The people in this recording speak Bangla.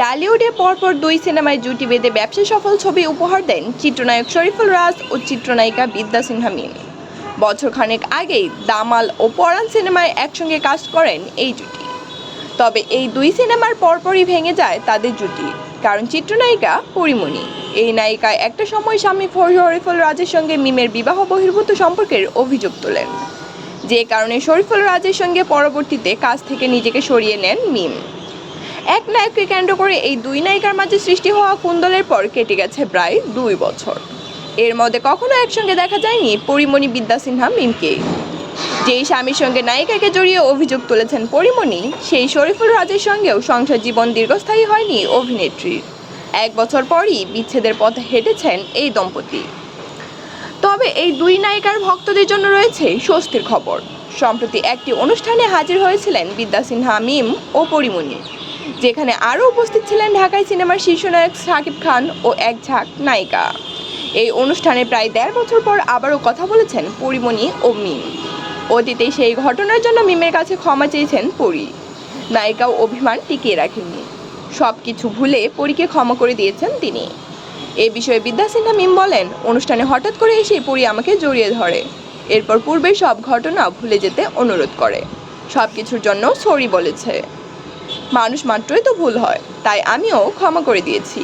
ডালিউডে পরপর দুই সিনেমায় জুটি বেঁধে ব্যবসা সফল ছবি উপহার দেন চিত্রনায়ক শরীফুল রাজ ও চিত্রনায়িকা বিদ্যা সিনহা মিম। বছরখানেক আগেই দামাল ও পরাণ সিনেমায় একসঙ্গে কাজ করেন এই জুটি। তবে এই দুই সিনেমার পরপরই ভেঙে যায় তাদের জুটি, কারণ চিত্রনায়িকা পরীমণি এই নায়িকা একটা সময় স্বামী শরীফুল রাজের সঙ্গে মিমের বিবাহ বহির্ভূত সম্পর্কের অভিযোগ তোলেন, যে কারণে শরীফুল রাজের সঙ্গে পরবর্তীতে কাজ থেকে নিজেকে সরিয়ে নেন মিম। এক নায়ককে কেন্দ্র করে এই দুই নায়িকার মাঝে সৃষ্টি হওয়া কুন্দলের পর কেটে গেছে প্রায় 2 বছর। এর মধ্যে কখনো একসঙ্গে দেখা যায়নি পরীমণি বিদ্যা সিনহা মিমকে। যেই স্বামীর সঙ্গে নায়িকাকে জড়িয়ে অভিযোগ তুলেছেন পরীমণি, সেই শরীফুল রাজের সঙ্গেও সংসার জীবন দীর্ঘস্থায়ী হয়নি অভিনেত্রীর। 1 বছর পরই বিচ্ছেদের পথে হেঁটেছেন এই দম্পতি। তবে এই দুই নায়িকার ভক্তদের জন্য রয়েছে স্বস্তির খবর। সম্প্রতি একটি অনুষ্ঠানে হাজির হয়েছিলেন বিদ্যা সিনহা মিম ও পরীমণি, যেখানে আরও উপস্থিত ছিলেন ঢাকাই সিনেমার শীর্ষনায়ক শাকিব খান ও এক ঝাঁক নায়িকা। এই অনুষ্ঠানে প্রায় 1.5 বছর পর আবারও কথা বলেছেন পরীমণি ও মিম। অতীতে সেই ঘটনার জন্য মিমের কাছে ক্ষমা চেয়েছেন পরী। নায়িকাও অভিমান টিকিয়ে রাখেননি, সব কিছু ভুলে পরীকে ক্ষমা করে দিয়েছেন তিনি। এ বিষয়ে বিদ্যা সিনহা মিম বলেন, অনুষ্ঠানে হঠাৎ করে এসে পরী আমাকে জড়িয়ে ধরে, এরপর পূর্বের সব ঘটনা ভুলে যেতে অনুরোধ করে, সব কিছুর জন্য সরি বলেছে। মানুষ মাত্রই তো ভুল হয়, তাই আমিও ক্ষমা করে দিয়েছি।